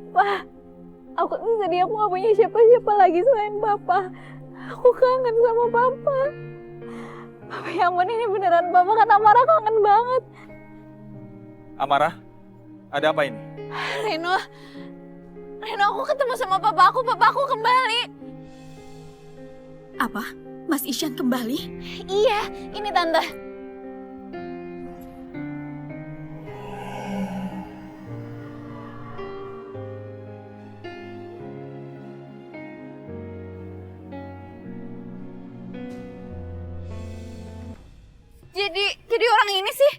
Pak, aku tuh sedih, aku gak punya siapa-siapa lagi selain Papa. Aku kangen sama Papa. Papa, ya ampun, ini beneran Papa, kan Amara kangen banget. Amara, ada apa ini? Reno, aku ketemu sama Papa aku kembali. Apa? Mas Isyan kembali? Iya, ini Tante. Jadi orang ini sih,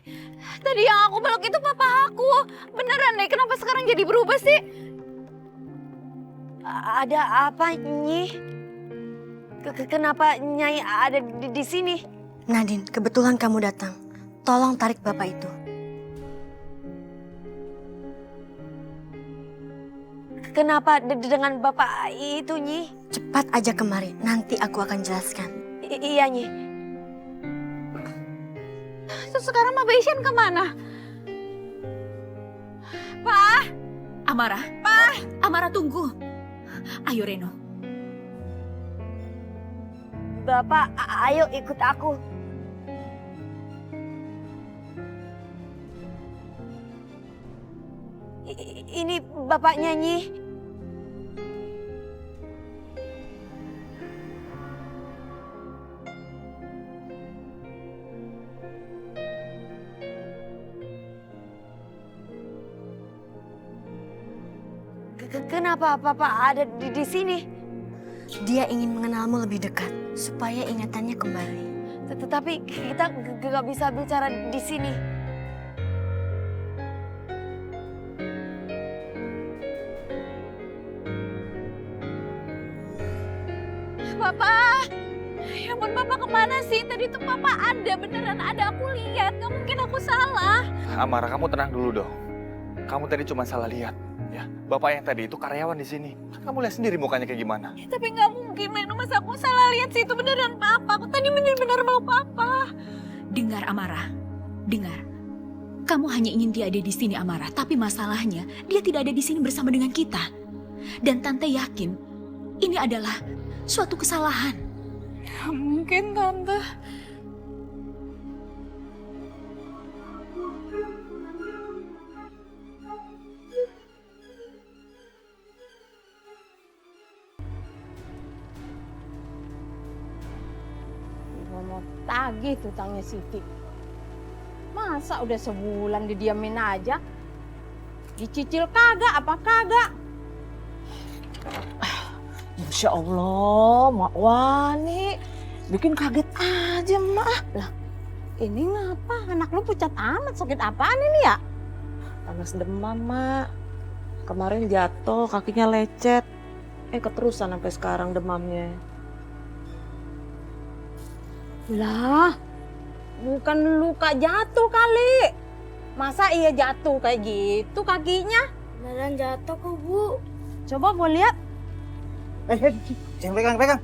tadi yang aku peluk itu Papa aku. Beneran deh, kenapa sekarang jadi berubah sih? Ada apa, Nyi? Kenapa Nyai ada di sini? Nadine, kebetulan kamu datang. Tolong tarik bapak itu. Kenapa dengan bapak itu, Nyi? Cepat aja kemari, nanti aku akan jelaskan. Iya, Nyi. Terus sekarang Papa Isyan kemana? Pak! Amara? Pak! Amara, tunggu. Ayo, Reno. Bapak, ayo ikut aku. Ini bapaknya, Nyi. Kenapa Papa ada di sini? Dia ingin mengenalmu lebih dekat, supaya ingatannya kembali. Tetapi kita gak bisa bicara di sini. Papa! Ya ampun, Papa kemana sih? Tadi tuh Papa ada, beneran ada, aku lihat. Gak mungkin aku salah. Amara, kamu tenang dulu dong. Kamu tadi cuma salah lihat. Ya, bapak yang tadi itu karyawan di sini. Kamu lihat sendiri mukanya kayak gimana. Ya, tapi gak mungkin, Reno. Masa aku salah lihat sih? Itu beneran Papa. Aku tadi bener-bener mau Papa. Dengar, Amara. Dengar. Kamu hanya ingin dia ada di sini, Amara. Tapi masalahnya, dia tidak ada di sini bersama dengan kita. Dan Tante yakin, ini adalah suatu kesalahan. Ya mungkin, Tante. Mau tagih tutangnya Siti. Masa udah sebulan didiamin aja? Dicicil kagak apa kagak? Masya Allah, Mak Wani. Bikin kaget aja, Mak. Lah, ini ngapa? Anak lu pucat amat, sakit apaan ini ya? Panas demam, Mak. Kemarin jatuh, kakinya lecet. Keterusan sampai sekarang demamnya. Lah, bukan luka jatuh kali. Masa iya jatuh kayak gitu kakinya? Beneran jatuh kok, Bu. Coba gue lihat. Jangan pegang.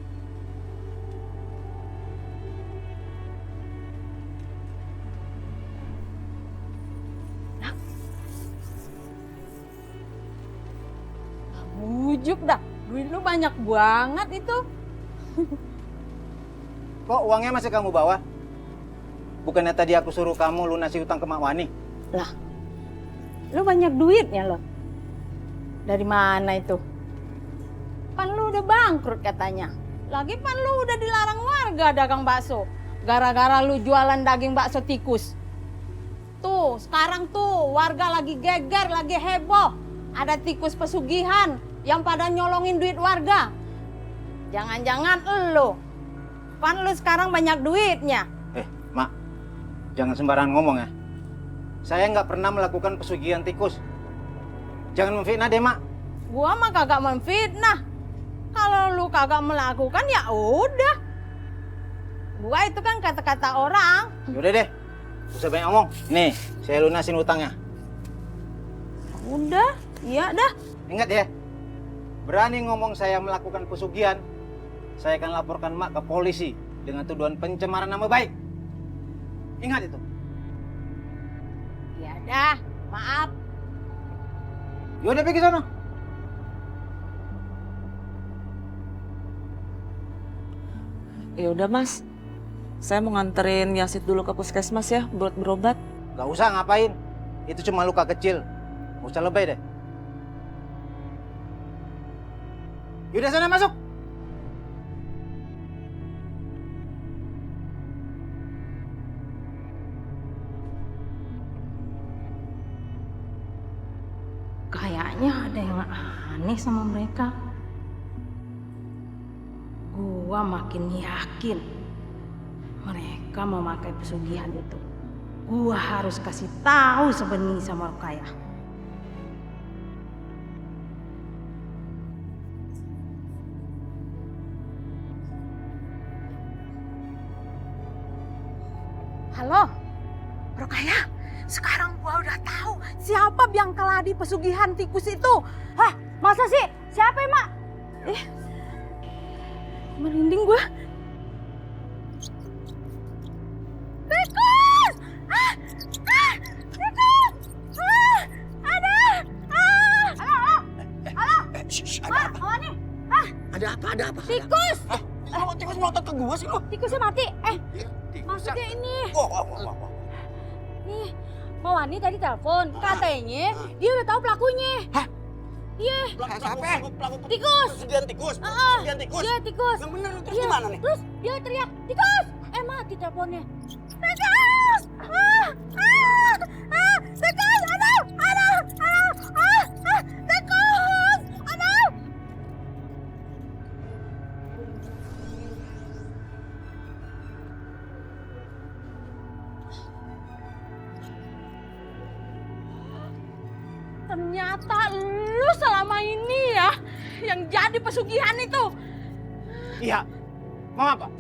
Bujuk dah, duit lu banyak banget itu. Kok uangnya masih kamu bawa? Bukannya tadi aku suruh kamu lunasi utang ke Mak Wani? Lah, lu banyak duitnya lo. Dari mana itu? Pan lu udah bangkrut katanya. Lagi pan lu udah dilarang warga dagang bakso. Gara-gara lu jualan daging bakso tikus. Tuh, sekarang tuh warga lagi geger, lagi heboh. Ada tikus pesugihan yang pada nyolongin duit warga. Jangan-jangan elu. Pan lu sekarang banyak duitnya. Mak, jangan sembarangan ngomong ya. Saya nggak pernah melakukan pesugihan tikus. Jangan memfitnah deh, Mak. Gua mah kagak memfitnah. Kalau lu kagak melakukan ya udah. Gua itu kan kata-kata orang. Yaudah deh, gak usah banyak ngomong. Nih, saya lunasin utangnya. Udah, iya dah. Ingat ya, berani ngomong saya melakukan pesugihan, saya akan laporkan Mak ke polisi dengan tuduhan pencemaran nama baik. Ingat itu. Ya dah, maaf. Yaudah pergi sana. Ya udah Mas, saya mau nganterin Yasid dulu ke puskesmas ya buat berobat. Gak usah ngapain. Itu cuma luka kecil. Gak usah lebay deh. Yaudah sana masuk. Kayaknya ada yang aneh sama mereka. Gua makin yakin mereka mau pakai pesugihan itu. Gua harus kasih tahu sebenarnya sama Rukayah. Halo, Rukayah. Sekarang gua udah tahu siapa biang keladi pesugihan tikus itu. Hah, masa sih? Siapa ya, Mak? Merinding gua. Tikus! Tikus! Ada! Halo! Mak, Mawani! Ada apa? Tikus! Tikus melotot ke gua sih lo. Tikusnya mati. Maksudnya ini. Nih, Mawani tadi telepon. Katanya dia udah tahu pelakunya. Hah? Iya. Siapa? Tikus. Pesugihan tikus. Heeh. Pesugihan tikus. Iya, tikus. Yang bener terus Iya, gimana nih? Terus dia teriak, tikus! Mati teleponnya. Tikus! Tikus! Aduh! Tikus! Aduh! Ternyata lu selama ini ya yang jadi pesugihan itu. Iya. Mau apa?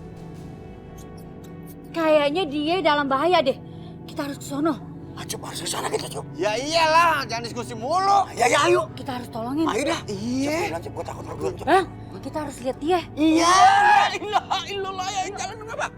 Kayaknya dia dalam bahaya deh. Kita harus ke sono. Coba harus ke sana kita, Cuk. Ya iyalah, jangan diskusi mulu. Ya, ayo. Kita harus tolongin. Ayo dah. Iya. Gue takut duluan, Cuk. Kita harus lihat dia. Iya. Ilah, ya jalan kenapa?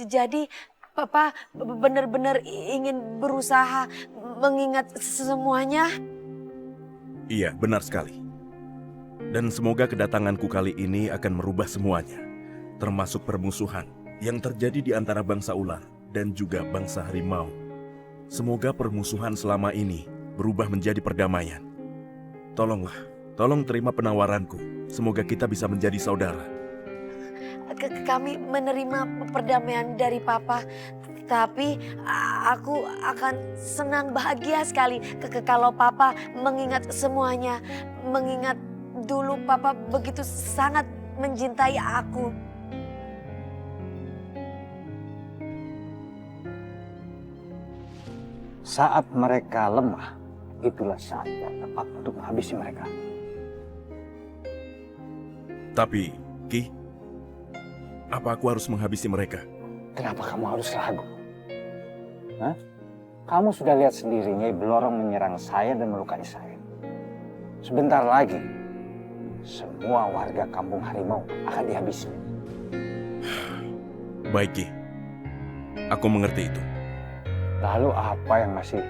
Jadi Papa benar-benar ingin berusaha mengingat semuanya. Iya, benar sekali. Dan semoga kedatanganku kali ini akan merubah semuanya, termasuk permusuhan yang terjadi di antara bangsa ular dan juga bangsa harimau. Semoga permusuhan selama ini berubah menjadi perdamaian. Tolonglah, tolong terima penawaranku. Semoga kita bisa menjadi saudara. Kami menerima perdamaian dari Papa, tapi aku akan senang bahagia sekali kalau Papa mengingat semuanya, mengingat dulu Papa begitu sangat mencintai aku. Saat mereka lemah, itulah saat yang tepat untuk menghabisi mereka. Tapi, Ki, apa aku harus menghabisi mereka? Kenapa kamu harus ragu? Hah? Kamu sudah lihat sendiri Nyai Blorong menyerang saya dan melukai saya. Sebentar lagi, semua warga kampung harimau akan dihabisi. Baik, Ki. Aku mengerti itu. Lalu apa yang masih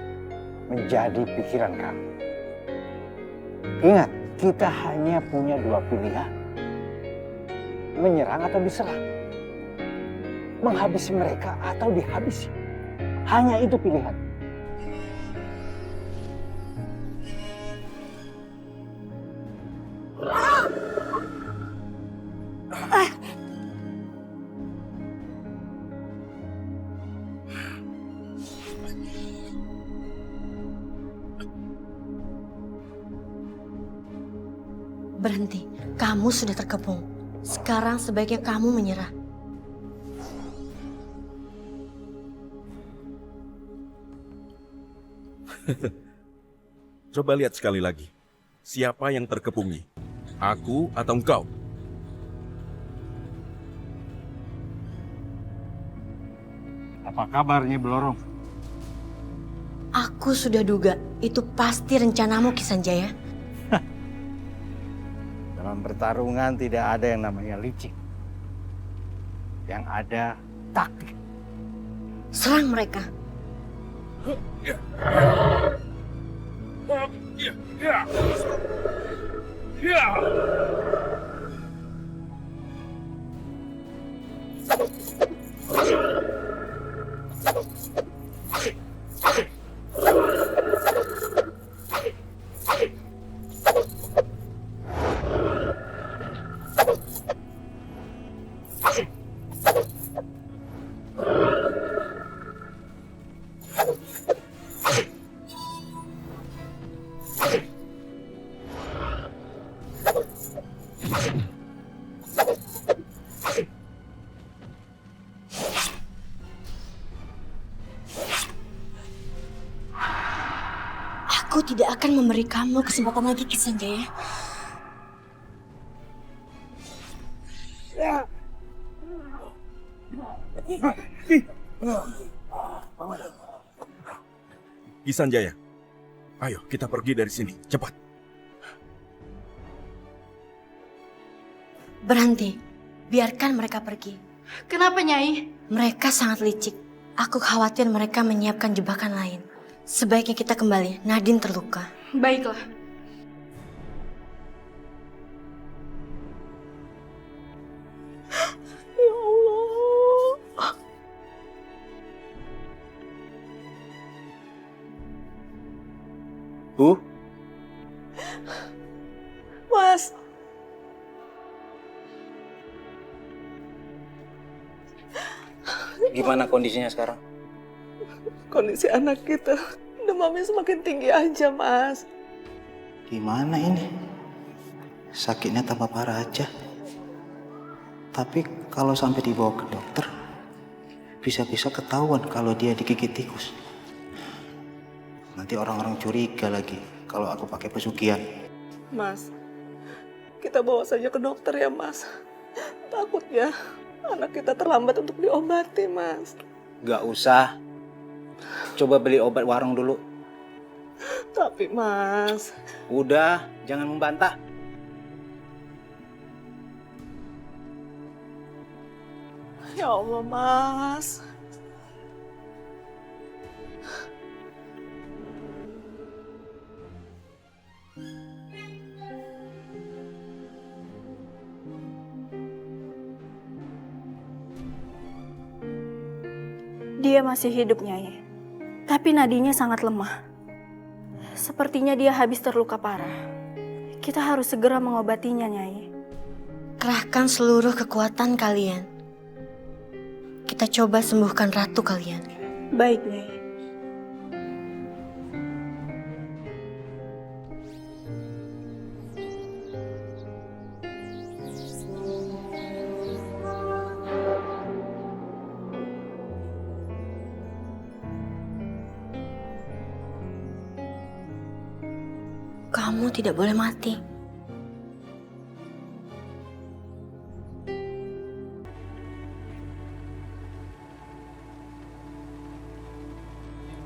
menjadi pikiran kamu? Ingat, kita hanya punya dua pilihan. Menyerang atau diserang. Menghabisi mereka atau dihabisi. Hanya itu pilihan. Berhenti, kamu sudah terkepung. Sekarang sebaiknya kamu menyerah. Coba lihat sekali lagi. Siapa yang terkepungi? Aku atau engkau? Apa kabarnya Belorong? Aku sudah duga, itu pasti rencanamu Ki Sanjaya. Dalam pertarungan tidak ada yang namanya licik. Yang ada taktik. Serang mereka. Aku tidak akan memberi kamu kesempatan lagi, Ki Sanjaya. Ki Sanjaya, ayo kita pergi dari sini, cepat. Berhenti, biarkan mereka pergi. Kenapa, Nyai? Mereka sangat licik. Aku khawatir mereka menyiapkan jebakan lain. Sebaiknya kita kembali, Nadine terluka. Baiklah. Ya Allah. Bu? Mas, Gimana kondisinya sekarang? kondisi anak kita demamnya semakin tinggi aja, Mas. Gimana ini? Sakitnya tambah parah aja. Tapi kalau sampai dibawa ke dokter, bisa-bisa ketahuan kalau dia digigit tikus. Nanti orang-orang curiga lagi kalau aku pakai pesugihan. Mas, kita bawa saja ke dokter ya, Mas. Takutnya anak kita terlambat untuk diobati, Mas. Gak usah. Coba beli obat warung dulu. Tapi, Mas... Udah, jangan membantah. Ya Allah, Mas. Dia masih hidup, Nyai. Tapi nadinya sangat lemah. Sepertinya dia habis terluka parah. Kita harus segera mengobatinya, Nyai. Kerahkan seluruh kekuatan kalian. Kita coba sembuhkan ratu kalian. Baik, Nyai. Kamu tidak boleh mati.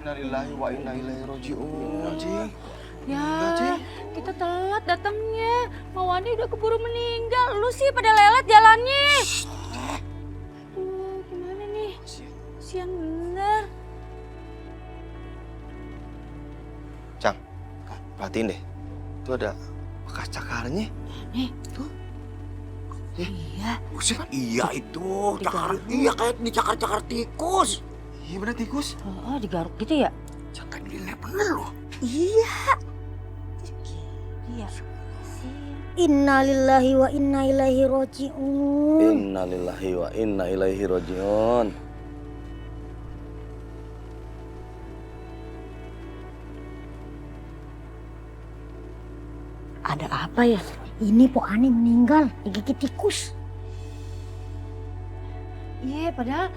Innalillahi wa inna ilaihi raji'un, Ci. Ya, kita telat datangnya. Mawani udah keburu meninggal. Lu sih pada lelet jalannya. Aduh, gimana nih? Siang bener. Cang, perhatiin deh. Itu ada bekas cakarnya. Nih, tuh. Iya. Buset, iya itu. Cakar, iya kayak dicakar-cakar tikus. Iya bener tikus. Oh, digaruk gitu ya? Cakar lilin bener loh. Iya. Iya. Innalillahi wa inna ilaihi raji'un. Innalillahi wa inna ilaihi raji'un. Ada apa ya? ini Pok Ani meninggal digigit tikus. Iya, padahal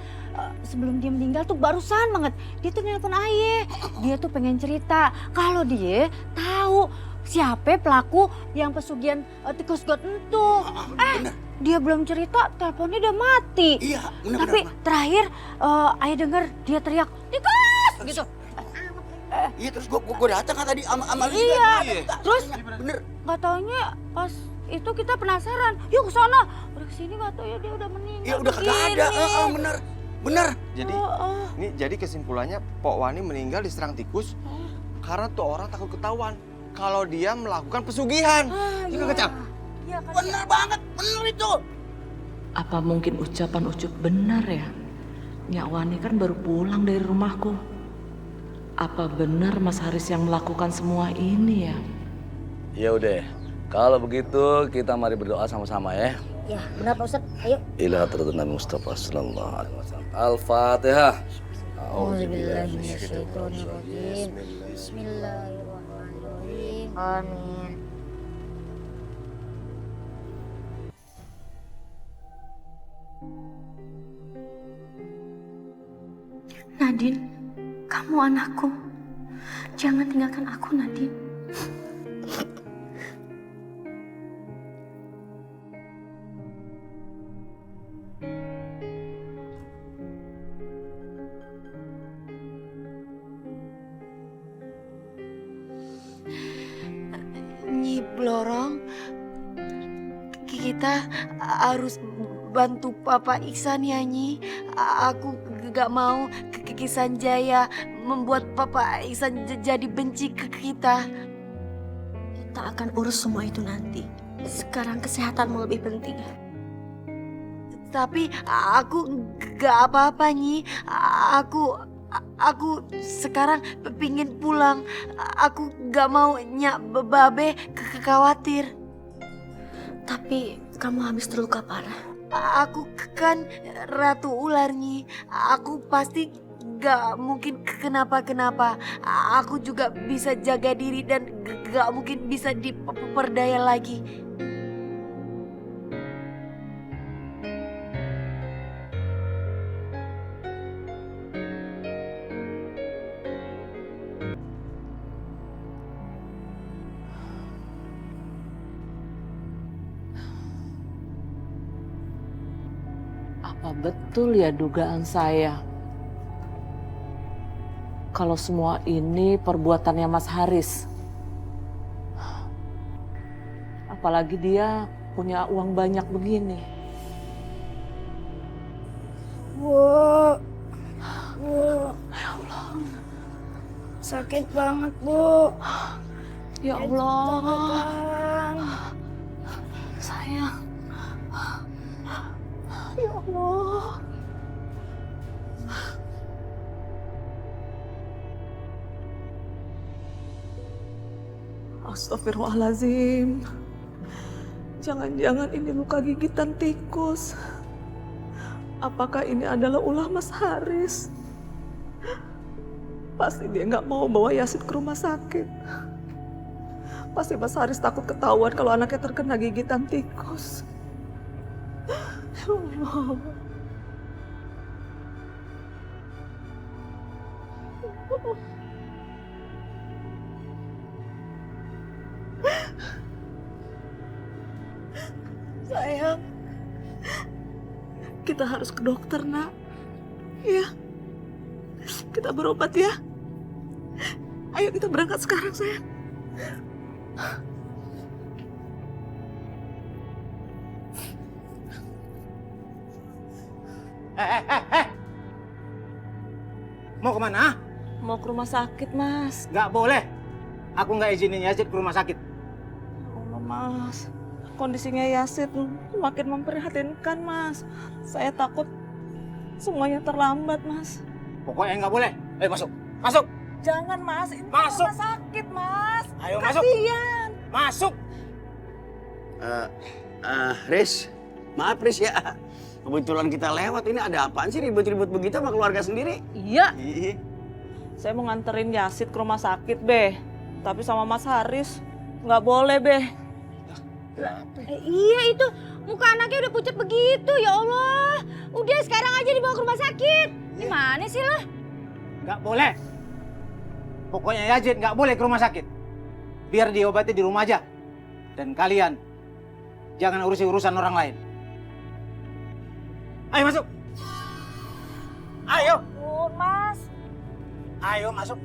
sebelum dia meninggal tuh barusan banget dia tuh nelpon Aye. Dia tuh pengen cerita kalau dia tahu siapa pelaku yang pesugihan tikus got itu. Dia belum cerita, teleponnya udah mati. Iya, benar. Tapi terakhir Aye denger dia teriak tikus gitu. Iya, terus gua datang kan tadi sama Lina. Iya, terus bener. Gak taunya pas itu kita penasaran, yuk ke sana. Udah kesini gak tau ya dia udah meninggal. Iya, udah kagak ada. Bener. Jadi kesimpulannya Pok Wani meninggal diserang tikus karena tuh orang takut ketahuan kalau dia melakukan pesugihan. Iya kagak, Cang? Iya, kan. Bener banget, bener itu. Apa mungkin ucapan Ucup benar ya? Nyak Wani kan baru pulang dari rumahku. Apa benar Mas Haris yang melakukan semua ini ya? Ya udah, kalau begitu kita mari berdoa sama-sama ya. Ya, benar Pak Ustadz. Ayo. Ila hadratin Nabi Mustafa sallallahu alaihi wasallam. Al-Fatihah. Auzubillahi minasyaitonirrajim. Bismillahirrahmanirrahim. Amin. Nadine, kamu anakku. Jangan tinggalkan aku, Nadine. Nyi Blorong, kita harus bantu Papa Iksan ya Nyi. Aku gak mau Iksan Jaya membuat Papa Iksan jadi benci ke kita. Kita akan urus semua itu nanti. Sekarang kesehatanmu lebih penting. Tapi aku gak apa-apa Nyi. Aku sekarang pingin pulang. Aku gak mau Nyak Babe khawatir. Tapi kamu habis terluka parah. Aku kan Ratu Ular Nyi. Aku pasti gak mungkin kenapa-kenapa. Aku juga bisa jaga diri dan gak mungkin bisa diperdaya lagi. Apa betul ya dugaan saya? Kalau semua ini perbuatannya Mas Haris. Apalagi dia punya uang banyak begini. Bu. Ya Allah. Sakit banget, Bu. Ya Allah. Sayang. Ya Allah. Astagfirullahaladzim. Jangan-jangan ini luka gigitan tikus. Apakah ini adalah ulah Mas Haris? Pasti dia nggak mau bawa Yasid ke rumah sakit. Pasti Mas Haris takut ketahuan kalau anaknya terkena gigitan tikus. Ya Allah. Sayang, kita harus ke dokter, Nak. Ya, kita berobat ya. Ayo kita berangkat sekarang, sayang. Mau kemana? Mau ke rumah sakit, Mas. Nggak boleh. Aku nggak izinin Yazid ke rumah sakit. Allah, Mas. Kondisinya Yasid makin memprihatinkan, Mas. Saya takut semuanya terlambat, Mas. Pokoknya nggak boleh. Ayo masuk. Masuk. Jangan, Mas. Ini Masuk. rumah sakit, Mas. Ayo masuk. Kasihan. Masuk. Riz, maaf Riz ya. Kebetulan kita lewat, ini ada apaan sih ribut-ribut begitu sama keluarga sendiri? Iya. Saya mau nganterin Yasid ke rumah sakit, Be. Tapi sama Mas Haris, nggak boleh, Be. Iya itu, muka anaknya udah pucat begitu, ya Allah. Udah sekarang aja dibawa ke rumah sakit. Gimana sih lo? Nggak boleh. Pokoknya Yazid nggak boleh ke rumah sakit. Biar diobati di rumah aja. Dan kalian jangan urusi urusan orang lain. Ayo masuk. Ayo. Mas. Ayo masuk.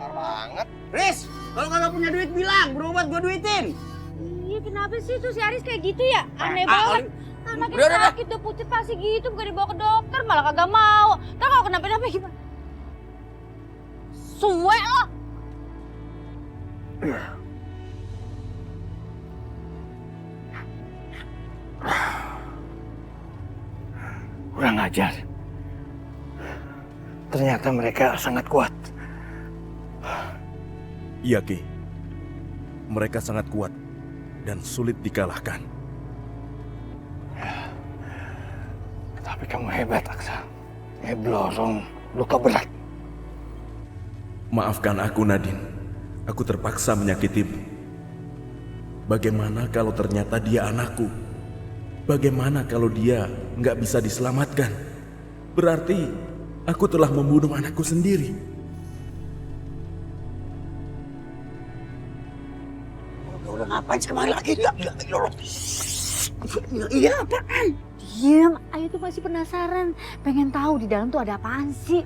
Banget. Riz, kalau kagak punya duit bilang, berobat gua duitin. Iya kenapa sih tuh si Aris kayak gitu ya? Aneh banget. Anaknya sakit udah pucat pasti gitu, bukan dibawa ke dokter malah kagak mau. Ntar kalau kenapa-napa gimana? Suwe lo. Kurang ajar. Ternyata mereka sangat kuat. Iya, Ki. Mereka sangat kuat dan sulit dikalahkan. Tapi kamu hebat, Aksa. Blorong, luka berat. Maafkan aku, Nadine. Aku terpaksa menyakitimu. Bagaimana kalau ternyata dia anakku? Bagaimana kalau dia nggak bisa diselamatkan? Berarti aku telah membunuh anakku sendiri. Udah ngapain sih kemarin lagi? Iya apaan? Diam, Ayu tuh masih penasaran. Pengen tahu di dalam tuh ada apaan sih.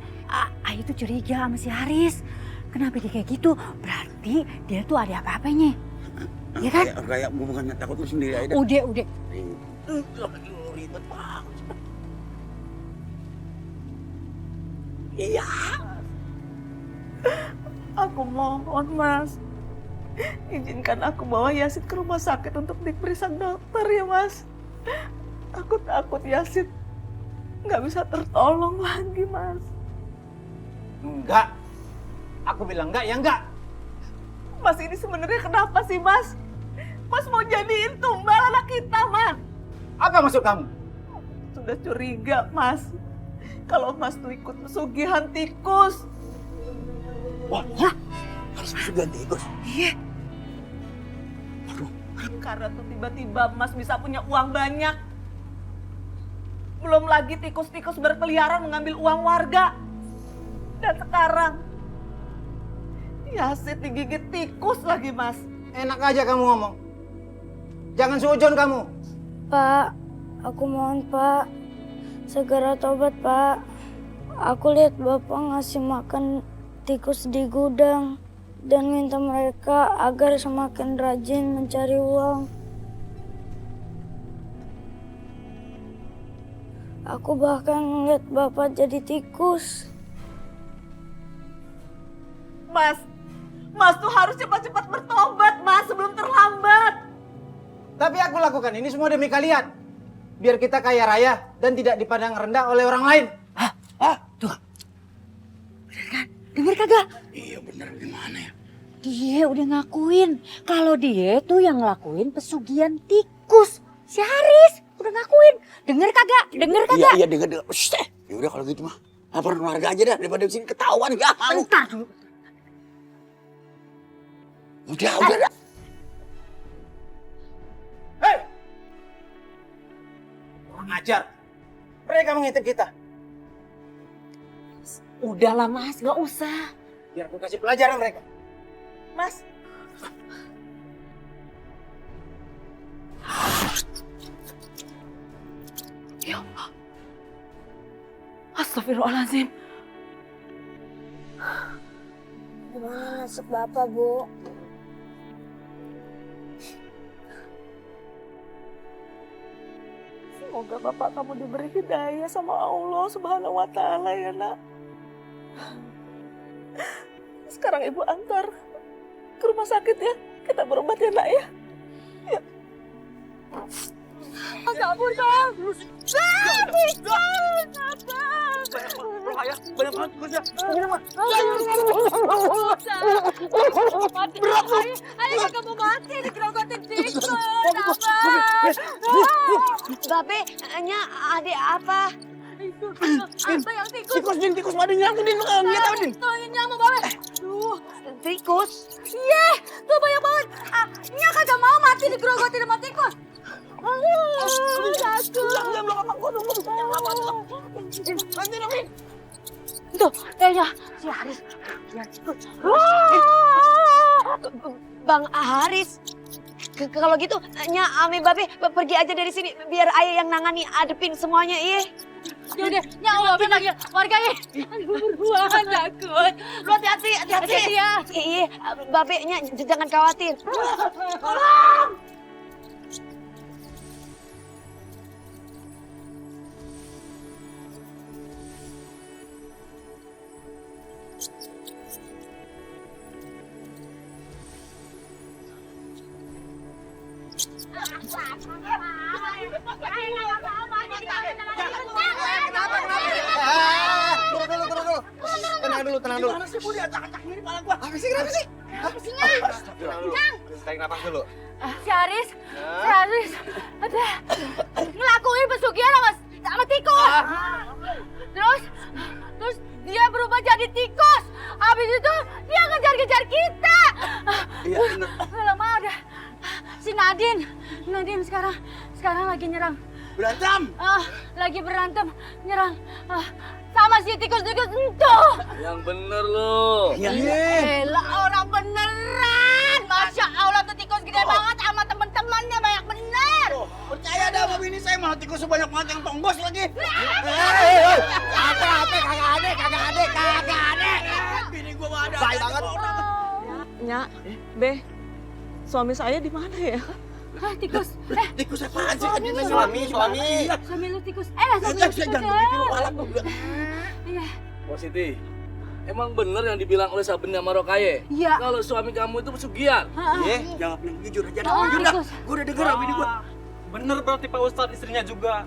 Ayu tuh curiga sama si Haris. Kenapa dia kayak gitu? Berarti dia tuh ada apa-apanya. Iya kan? Kayak bukannya takut lu sendiri aja. Udah. Ribet banget. Iya. Aku mohon, Mas. Izinkan aku bawa Yazid ke rumah sakit untuk diperiksa dokter ya, Mas. Aku takut Yazid nggak bisa tertolong lagi, Mas. Enggak. Aku bilang enggak, ya enggak. Mas ini sebenarnya kenapa sih, Mas? Mas mau jadiin tumbal anak kita, Mas. Apa maksud kamu? Sudah curiga, Mas. Kalau Mas tuh ikut pesugihan tikus. Wah, harus pesugihan tikus? Iya. Karena tuh tiba-tiba Mas bisa punya uang banyak. Belum lagi tikus-tikus berkeliaran mengambil uang warga. Dan sekarang Yazid digigit tikus lagi, Mas. Enak aja kamu ngomong. Jangan suujon kamu. Pak, aku mohon Pak, segera tobat Pak. Aku lihat Bapak ngasih makan tikus di gudang dan minta mereka agar semakin rajin mencari uang. Aku bahkan ngeliat Bapak jadi tikus. Mas tuh harus cepat-cepat bertobat, Mas, sebelum terlambat. Tapi aku lakukan ini semua demi kalian. Biar kita kaya raya dan tidak dipandang rendah oleh orang lain. Tuh. Bener kan? Dengar kagak? Iya bener, gimana ya? Dia udah ngakuin kalau dia tuh yang ngelakuin pesugihan tikus. Si Haris udah ngakuin. Dengar kagak? Dengar kagak? Iya dengar. Ya udah kalau gitu mah laporan warga aja dah daripada di sini ketahuan ya. Bentar dulu. Udah dah. Hei! Kurang ajar. Mereka mengintip kita. Udahlah Mas, gak usah. Biar aku kasih pelajaran mereka. Mas. Ya Allah. Astagfirullahaladzim. Gimana nasib Bapak, Bu? Semoga Bapak kamu diberi hidayah sama Allah Subhanahu wa Ta'ala ya, Nak. Sekarang Ibu antar ke rumah sakit ya. Kita berobat ya, Nak ya. Ya. Kabur dong. Ayah, banyak banget tugasnya. Ayah gak mau mati digerogotin tikus. Babe, Nya ada apa? Itu apa yang tikus? Tikus pada nyangkut Din. Lihat apa Din? Tuh yang nyamuk Babe. Duh, Tikus? iya, tuh banyak banget. Nya kagak mau mati digerogotin sama tikus. Tuh, kayaknya si Haris. Bang Haris, kalau gitu Nya Ame Babe pergi aja dari sini biar ayah yang nangani adepin semuanya, iya. Yaudah, Nya Babe panggil warga ya. Berbuahan takut. Lu hati-hati ya. Iya, Babe Nya jangan khawatir. Tolong. Tenang dulu. Gimana sih, Bu? Diacak-acak ini kepala gua. Apa sih? Kenapa sih? Tarik napas dulu. Si Haris, ada ngelakuin pesugihan sama tikus. Terus dia berubah jadi tikus. Habis itu dia ngejar-ngejar kita. Iya, bener. Lama ada si Nadine sekarang lagi nyerang. Berantem? Lagi berantem, nyerang sama si tikus-tikus itu. Yang bener lo. Elah, orang beneran. Masya Allah, tuh tikus gede banget sama temen-temennya banyak bener. Percaya dah sama bini saya malah tikus sebanyak banget yang tonggos lagi. Kagak ada. Bini gua mah ada. Baik banget. Nya, Be, suami saya di mana ya? Hah, tikus? Tikus apaan sih? Suami lu tikus. Suami lu tikus. Iya. Positi, emang bener yang dibilang oleh Sabeni sama Rokaye? Iya. Kalau suami kamu itu pesugihan? Iya, jangan bilang jujur aja. Jujur dah. Gua udah denger bini gua. Bener berarti Pak Ustadz istrinya juga.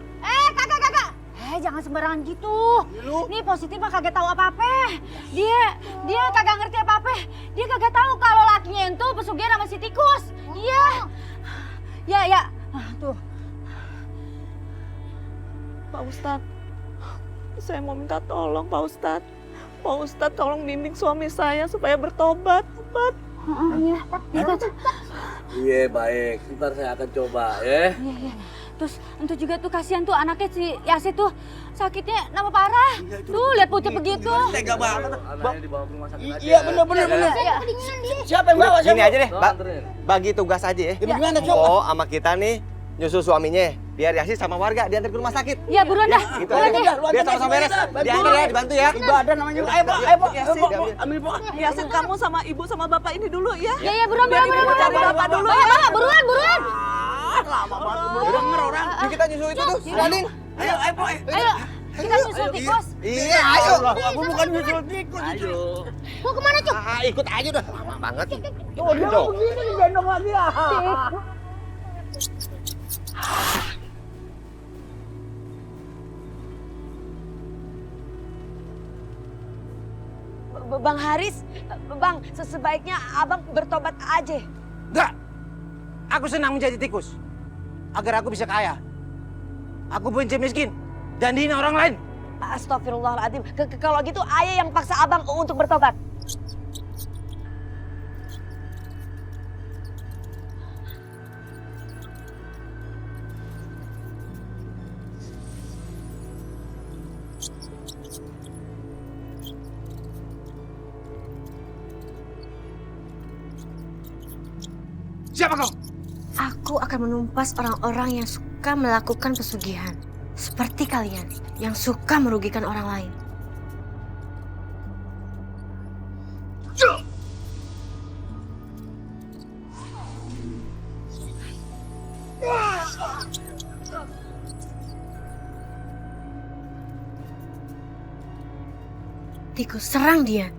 Kakak. Jangan sembarangan gitu. Nih positif mah kagak tahu apa-apa. Dia kagak ngerti apa-apa. Dia kagak tahu kalau lakinya itu pesugihan sama si tikus. Iya. Ya. Tuh. Pak Ustadz, saya mau minta tolong Pak Ustadz. Pak Ustadz tolong bimbing suami saya supaya bertobat. Iya. Iya baik, ntar saya akan coba ya. Iya. Terus itu juga tuh kasihan tuh anaknya si Yasid tuh sakitnya nama parah. Tuh lihat pucet begitu. Tega banget. Anaknya dibawa ke rumah sakit aja. Iya bener. Siapa yang bawa? Gini aja deh, Mbak. bagi tugas aja ya. Gimana coba? Oh, sama kita nih nyusul suaminya. Biar Yasid sama warga diantar ke rumah sakit. Ya buruan dah. Gitu aja. Biar sama-sama beres. Diantar ya, dibantu ya. Ibadah namanya. Ayo, Pak. Ambil, Pak. Yasin, kamu sama ibu sama bapak ini dulu ya. Iya, buruan. Biar ibu cari bapak dulu ya. Buruan. Lama banget. Denger orang. Yuk kita nyusul itu tuh, si Nadine. Ayo, Pak. Ayo, kita susul tikus. Iya, ayo. Aku bukan nyusul tikus. Ayo. Mau kemana, Cuk? Ikut aja udah. Lama banget. Oh, dia mau begini digendong lagi ya. Bang Haris, Bang, sebaiknya abang bertobat aja. Enggak. Aku senang menjadi tikus. Agar aku bisa kaya. Aku benci miskin dan dihina orang lain. Astagfirullahaladzim. Kalau gitu ayah yang paksa abang untuk bertobat. Siapa kau? Aku akan menumpas orang-orang yang suka melakukan pesugihan. Seperti kalian yang suka merugikan orang lain. Tikus, serang dia.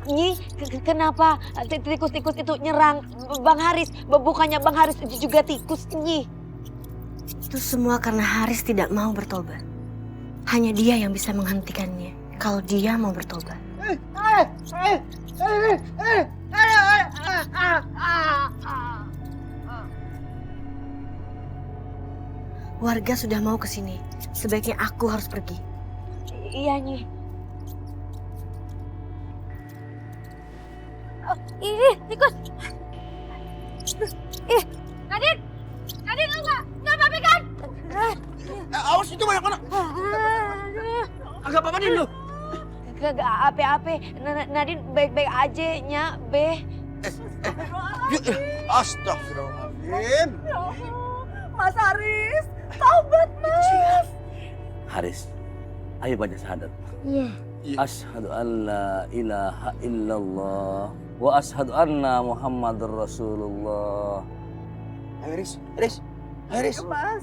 Nyi, kenapa tikus-tikus itu nyerang Bang Haris? Bukannya Bang Haris juga tikus, Nyi? Itu semua karena Haris tidak mau bertobat. Hanya dia yang bisa menghentikannya kalau dia mau bertobat. Warga sudah mau ke sini. Sebaiknya aku harus pergi. Iya, Nyi. Oh, ih, tikus. Ih, Nadine! Nadine, enggak apa-apa kan? Awas itu banyak anak. Agak apa-apa nih lu? Kagak apa-apa. Nadine baik-baik aja, Nya, Be. Astagfirullahaladzim. Mas Haris, taubat Mas. Haris, ayo baca syahadat. Iya. Asyhadu an la ilaha illallah wa asyhadu anna Muhammadur Rasulullah. Ayo Riz. Ayo Riz. Mas.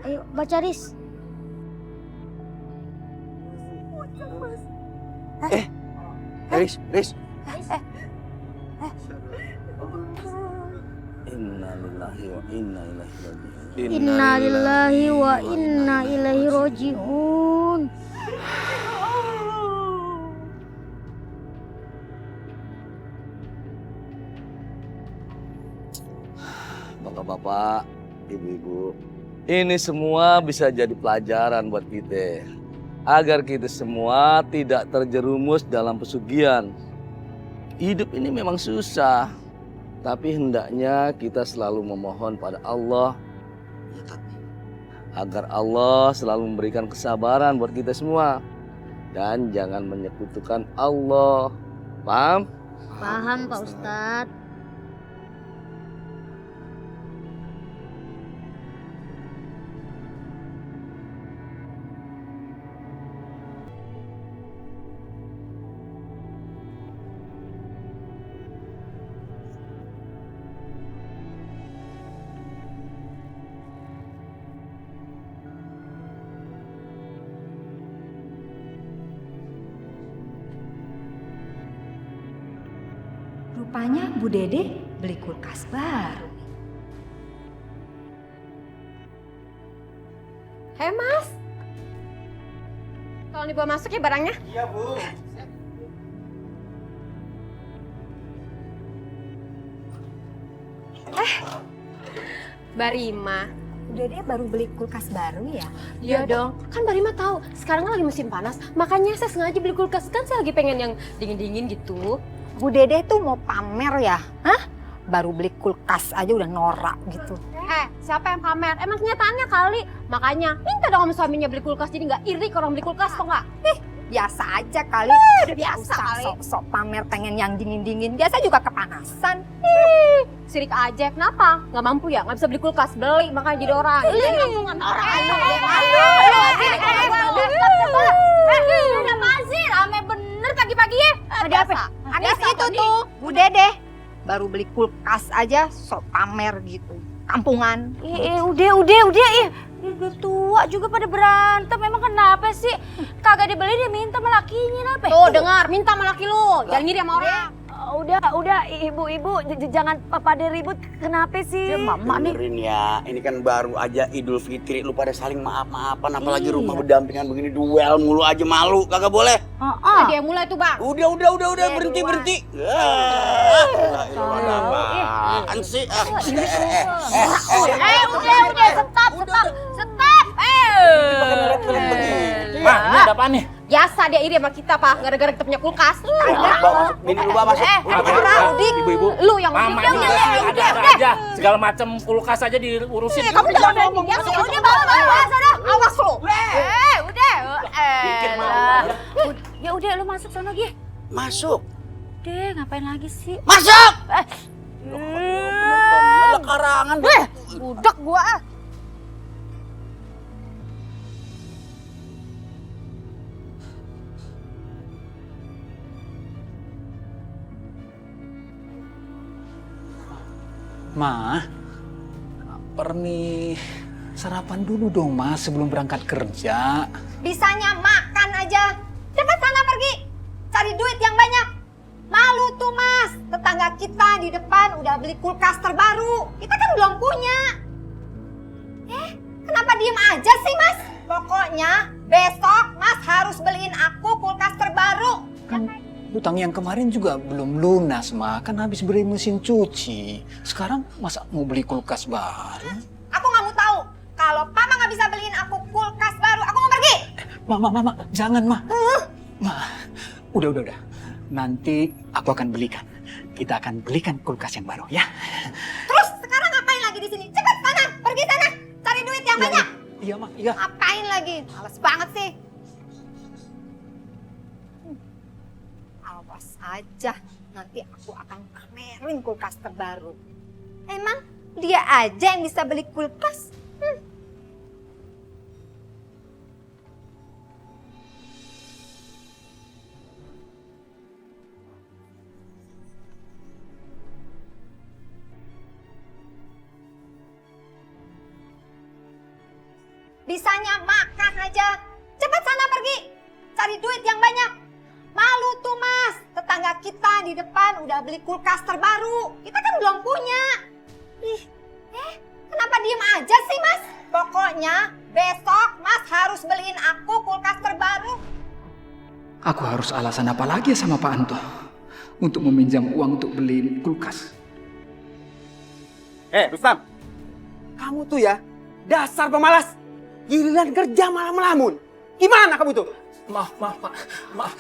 Ayo baca Riz. Riz. Inna lillahi wa inna ilaihi raji'un. Inna lillahi wa inna ilaihi roji'un. Bapak-bapak, ibu-ibu, ini semua bisa jadi pelajaran buat kita. Agar kita semua tidak terjerumus dalam pesugihan. Hidup ini memang susah, tapi hendaknya kita selalu memohon pada Allah agar Allah selalu memberikan kesabaran buat kita semua. Dan jangan menyekutukan Allah. Paham? Paham Pak Ustadz. Rupanya Bu Dede beli kulkas baru. Hei Mas, tolong dibawa masuk ya barangnya. Iya Bu. Mbak Rima. Bu Dede baru beli kulkas baru ya? Iya dong, kan Mbak Rima tahu sekarang kan lagi musim panas, makanya saya sengaja beli kulkas, kan saya lagi pengen yang dingin-dingin gitu. Bu Dede tuh mau pamer ya? Hah? Baru beli kulkas aja udah norak gitu. Siapa yang pamer? Emang kenyataannya kali. Makanya minta dong sama suaminya beli kulkas, jadi nggak iri kalau orang beli kulkas, tau nggak? Biasa aja kali. Udah biasa kali. Sok-sok pamer pengen yang dingin-dingin. Biasa juga kepanasan. Sirik aja, kenapa? Nggak mampu ya? Nggak bisa beli kulkas, beli makanya jadi orang. Ngomongin orang aja. Udah masih rame bener pagi-pagi ya. Ada apa? Habis itu tuh, Bu Dede. Baru beli kulkas aja sok pamer gitu. Kampungan. Udah. Udah tua juga pada berantem. Emang kenapa sih? Kagak dibeli dia minta sama lakinya apa? Tuh dengar, minta sama laki lu. Jangan ngiri sama orang. Udah, ibu-ibu jangan pada ribut. Kenapa sih? Mama nih. Dengerin ya, ini kan baru aja Idul Fitri, lu pada saling maaf-maafan, apalagi rumah berdampingan begini, duel mulu aja, malu, kagak boleh. Dia mulai tuh bang. Udah, berhenti. Apaan sih? Udah, stop. Ma, ini ada apaan nih? Biasa dia iri sama kita, Pak. Gara-gara kita punya kulkas. Ini lu masuk. Ibu-ibu. Lu yang Mama juga ada aja. Segala macam kulkas aja diurusin. Kamu jangan ngomong. Udah, bawa. Awas lu. Udah. Ya udah, lu masuk sana lagi. Masuk. Deh, ngapain lagi sih? Masuk! Bener karangan. Budak gua. Ma, lapar nih. Sarapan dulu dong, Mas, sebelum berangkat kerja. Bisanya makan aja. Cepat sana pergi. Cari duit yang banyak. Malu tuh, Mas. Tetangga kita di depan udah beli kulkas terbaru. Kita kan belum punya. Kenapa diem aja sih, Mas? Pokoknya besok Mas harus beliin aku kulkas terbaru. Kan utang yang kemarin juga belum lunas, Ma. Kan habis beli mesin cuci. Sekarang masa mau beli kulkas baru? Aku nggak mau tahu. Kalau Ma, jangan, Ma. Ma, udah. Nanti aku akan belikan. Kita akan belikan kulkas yang baru, ya. Terus sekarang ngapain lagi di sini? Cepat sana, pergi sana, cari duit yang banyak. Iya, Ma, iya. Ngapain lagi? Males banget sih. Awas aja, nanti aku akan pamerin kulkas terbaru. Emang dia aja yang bisa beli kulkas? Bisanya makan aja. Cepat sana pergi. Cari duit yang banyak. Malu tuh Mas. Tetangga kita di depan udah beli kulkas terbaru. Kita kan belum punya. Kenapa diem aja sih Mas? Pokoknya besok Mas harus beliin aku kulkas terbaru. Aku harus alasan apa lagi sama Pak Anto untuk meminjam uang untuk beliin kulkas? Rustam, kamu tuh ya dasar pemalas. Giliran kerja malah melamun. Gimana kamu tuh? Maaf, Pak. Maaf.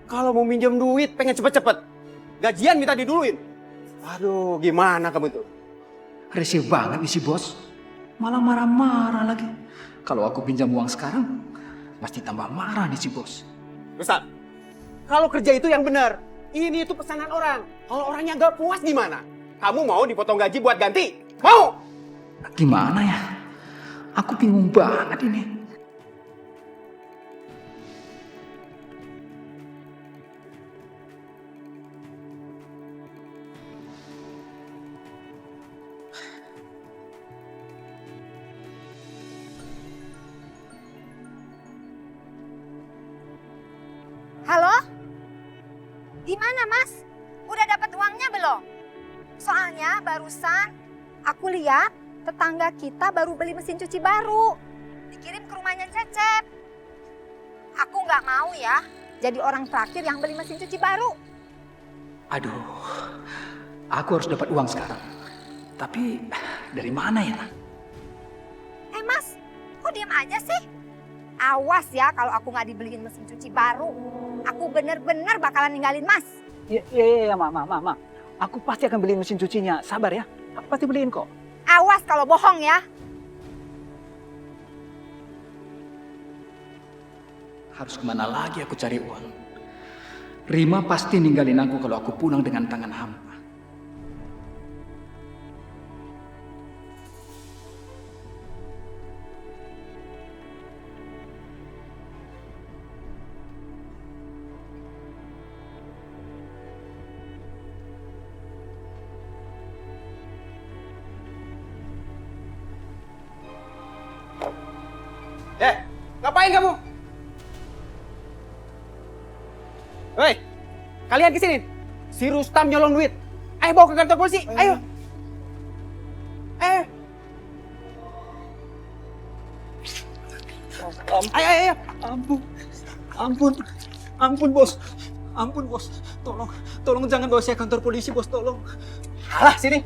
Kalau mau minjem duit pengen cepet-cepet. Gajian minta diduluin. Aduh, gimana kamu tuh? Risih banget nih si bos. Malah marah-marah lagi. Kalau aku pinjam uang sekarang, pasti tambah marah nih si bos. Rustam, kalau kerja itu yang benar. Ini itu pesanan orang. Kalau orangnya nggak puas gimana? Kamu mau dipotong gaji buat ganti? Mau? Gimana ya? Aku bingung banget ini. Halo? Di mana Mas? Udah dapat uangnya belum? Soalnya barusan aku lihat tetangga kita baru beli mesin cuci baru. Dikirim ke rumahnya Cecep. Aku nggak mau ya jadi orang terakhir yang beli mesin cuci baru. Aduh, aku harus dapat uang sekarang. Tapi dari mana ya? Mas, kok diam aja sih? Awas ya kalau aku nggak dibeliin mesin cuci baru. Aku bener-bener bakalan ninggalin Mas. Iya, Ma. Aku pasti akan beliin mesin cucinya. Sabar ya, aku pasti beliin kok. Awas kalau bohong ya. Harus kemana lagi aku cari uang? Rima pasti ninggalin aku kalau aku pulang dengan tangan hampa. Ngapain kamu? Hei, kalian kesini. Si Rustam nyolong duit. Ayo bawa ke kantor polisi, ayo. Ayo. Ampun bos. Tolong jangan bawa saya ke kantor polisi bos, tolong. Alah sini.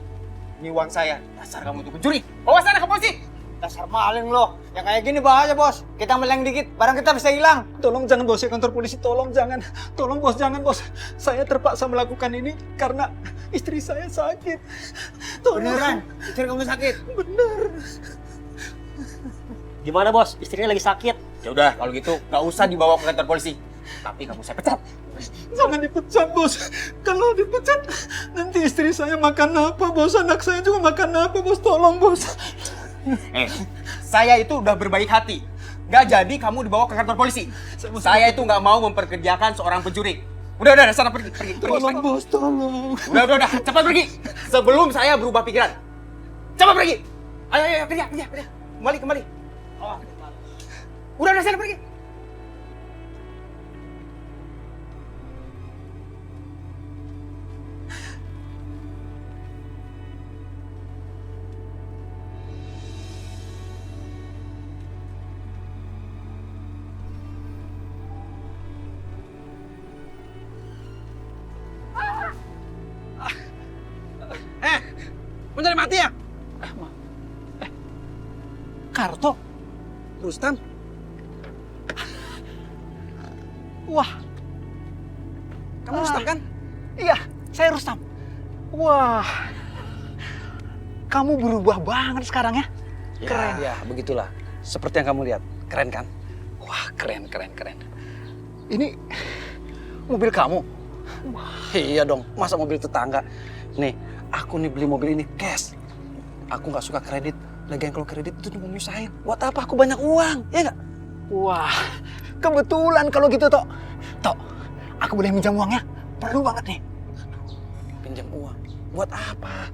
Ini uang saya. Dasar kamu tuh pencuri. Bawa sana ke polisi. Dasar maling loh. Yang kayak gini bahaya bos. Kita meleng dikit, barang kita bisa hilang. Tolong jangan bawa saya ke kantor polisi, tolong jangan. Tolong bos, jangan bos. Saya terpaksa melakukan ini karena istri saya sakit. Tolong. Beneran? Istri kamu sakit? Bener. Gimana bos? Istrinya lagi sakit. Ya udah, kalau gitu nggak usah dibawa ke kantor polisi. Tapi kamu saya pecat. Jangan dipecat bos. Kalau dipecat nanti istri saya makan apa bos? Anak saya juga makan apa bos? Tolong bos. Saya itu udah berbaik hati. Gak jadi kamu dibawa ke kantor polisi. Saya itu nggak mau memperkerjakan seorang pencuri. Udah, sana pergi. Tolong bos, tolong. Udah, cepat pergi. Sebelum saya berubah pikiran. Cepat pergi. Ayo, kerja. Kembali. Udah, sana pergi. Mencari mati ya? Karto? Rustam? Wah. Kamu Rustam kan? Iya, saya Rustam. Wah. Kamu berubah banget sekarang ya. Keren. Ya, begitulah. Seperti yang kamu lihat. Keren kan? Wah, keren. Ini mobil kamu? Iya dong, masa mobil tetangga? Nih, aku nih beli mobil ini cash. Aku nggak suka kredit. Lagian kalau kredit itu cuma nyusahin. Buat apa aku banyak uang, ya nggak? Wah, kebetulan kalau gitu, Tok. Tok, aku boleh minjam uangnya? Perlu banget nih. Pinjam uang? Buat apa?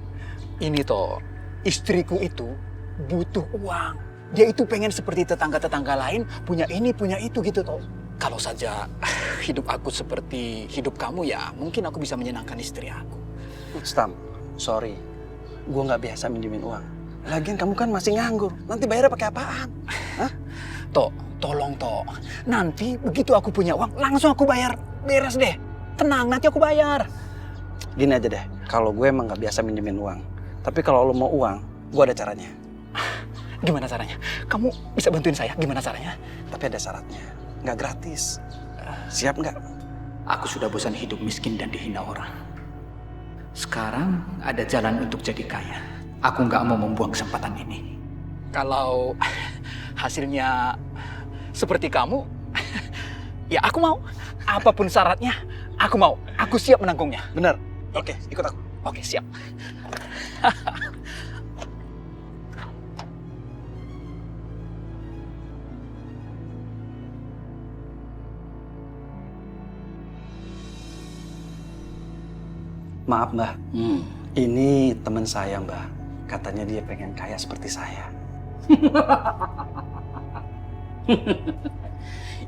Ini, Tok, istriku itu butuh uang. Dia itu pengen seperti tetangga-tetangga lain, punya ini, punya itu gitu, Tok. Kalau saja hidup aku seperti hidup kamu ya, mungkin aku bisa menyenangkan istri aku. Stam, sorry. Gue nggak biasa minjemin uang. Lagian kamu kan masih nganggur. Nanti bayarnya pakai apaan? Hah? Tok, tolong, Tok. Nanti begitu aku punya uang, langsung aku bayar. Beres deh. Tenang, nanti aku bayar. Gini aja deh, kalau gue emang nggak biasa minjemin uang. Tapi kalau lo mau uang, gue ada caranya. Gimana caranya? Kamu bisa bantuin saya? Gimana caranya? Tapi ada syaratnya. Nggak gratis. Siap nggak? Aku sudah bosan hidup miskin dan dihina orang. Sekarang ada jalan untuk jadi kaya. Aku nggak mau membuang kesempatan ini. Kalau hasilnya seperti kamu, ya aku mau. Apapun syaratnya, aku mau. Aku siap menanggungnya. Bener? Oke, ikut aku. Oke, siap. Maaf Mbah, ini teman saya Mbah. Katanya dia pengen kaya seperti saya.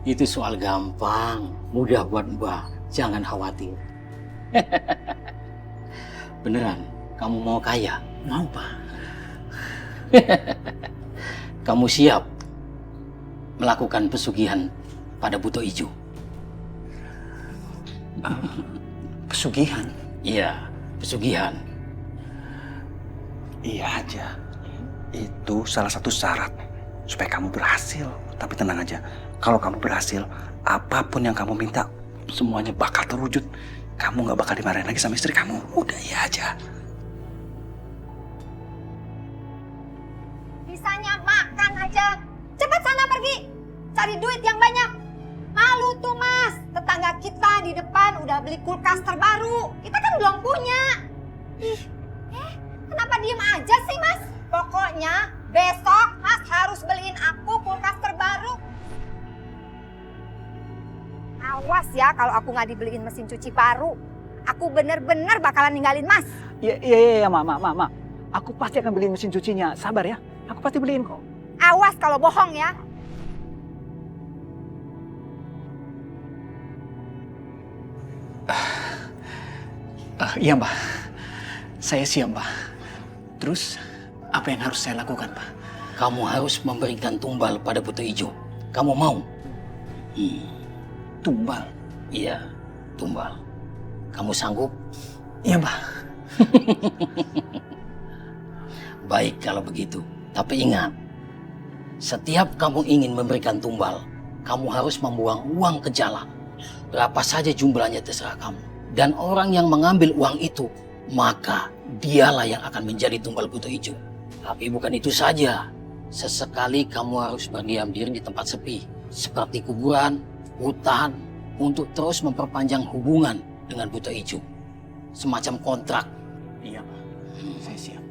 Itu soal gampang, mudah buat Mbah. Jangan khawatir. Beneran, kamu mau kaya? Mau, Pak. Kamu siap melakukan pesugihan pada Buto Ijo? Pesugihan? Iya, pesugihan. Iya aja. Itu salah satu syarat supaya kamu berhasil. Tapi tenang aja, kalau kamu berhasil, apapun yang kamu minta, semuanya bakal terwujud. Kamu nggak bakal dimarahin lagi sama istri kamu. Udah iya aja. Bisanya makan aja. Cepat sana pergi. Cari duit yang banyak. Malu tuh Mas. Tetangga kita di depan udah beli kulkas terbaru. Kita kan belum punya. Kenapa diem aja sih Mas? Pokoknya besok Mas harus beliin aku kulkas terbaru. Awas ya kalau aku nggak dibeliin mesin cuci baru. Aku bener-bener bakalan ninggalin Mas. Iya, Mak. Aku pasti akan beliin mesin cucinya. Sabar ya, aku pasti beliin kok. Awas kalau bohong ya. Iya, Mbak. Saya siap, Mbak. Terus, apa yang harus saya lakukan, Pak? Kamu harus memberikan tumbal pada Buto Ijo. Kamu mau? Tumbal? Iya, tumbal. Kamu sanggup? Iya, Mbak. Baik kalau begitu. Tapi ingat, setiap kamu ingin memberikan tumbal, kamu harus membuang uang ke jalan. Berapa saja jumlahnya terserah kamu. Dan orang yang mengambil uang itu, maka dialah yang akan menjadi tumbal Buto Ijo. Tapi bukan itu saja. Sesekali kamu harus berdiam diri di tempat sepi. Seperti kuburan, hutan, untuk terus memperpanjang hubungan dengan Buto Ijo. Semacam kontrak. Iya, saya siap.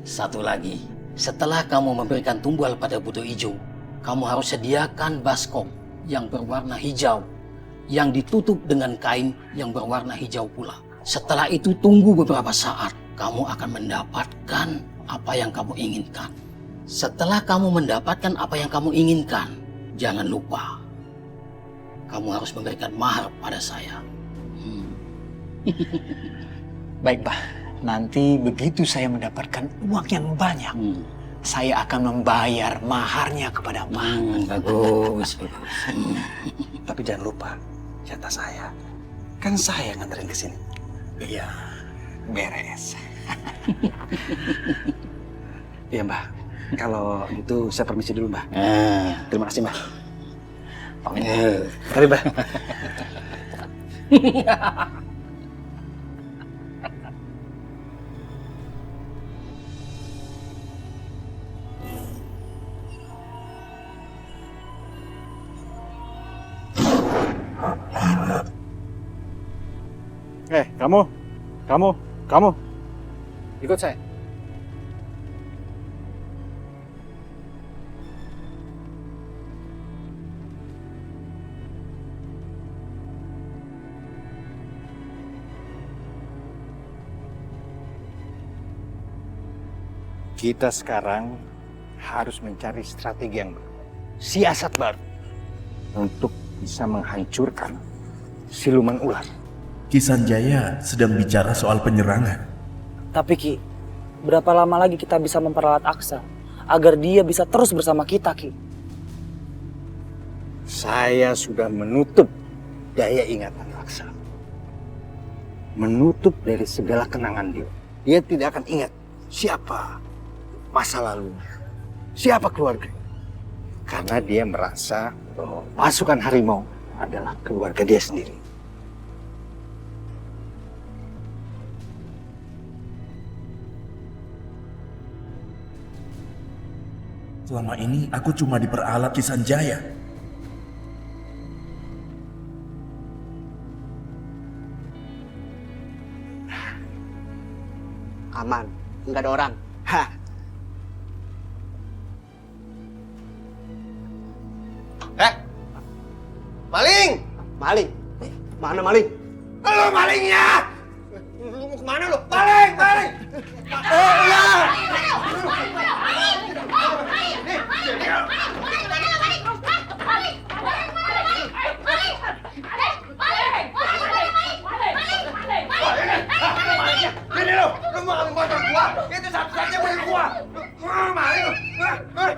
Satu lagi, setelah kamu memberikan tumbal pada Buto Ijo, kamu harus sediakan baskom yang berwarna hijau, yang ditutup dengan kain yang berwarna hijau pula. Setelah itu tunggu beberapa saat, kamu akan mendapatkan apa yang kamu inginkan. Setelah kamu mendapatkan apa yang kamu inginkan, jangan lupa, kamu harus memberikan mahar pada saya. Baik, Pak. Nanti begitu saya mendapatkan uang yang banyak, saya akan membayar maharnya kepada Pak. Bagus. Tapi jangan lupa, jatah saya. Kan saya yang nganterin ke sini. Iya, beres. Iya, Mbak. Kalau gitu saya permisi dulu, Mbak. Terima kasih, Mbak. Mari, Mbak. Kamu, ikut saya. Kita sekarang harus mencari strategi yang baru, siasat baru untuk bisa menghancurkan siluman ular. Ki Sanjaya sedang bicara soal penyerangan. Tapi Ki, berapa lama lagi kita bisa memperalat Aksa agar dia bisa terus bersama kita, Ki? Saya sudah menutup daya ingatan Aksa. Menutup dari segala kenangan dia. Dia tidak akan ingat siapa masa lalunya, siapa keluarganya. Karena dia merasa bahwa pasukan harimau adalah keluarga dia sendiri. Selama ini aku cuma diperalat Ki Sanjaya. Aman, nggak ada orang. Hah. Maling! Maling? Mana maling? Lu malingnya! Lu mau kemana lu? Maling! Maling! Ya! Ini lu mau ambil motor gua? Itu satu-satunya punya gua. Maling lu!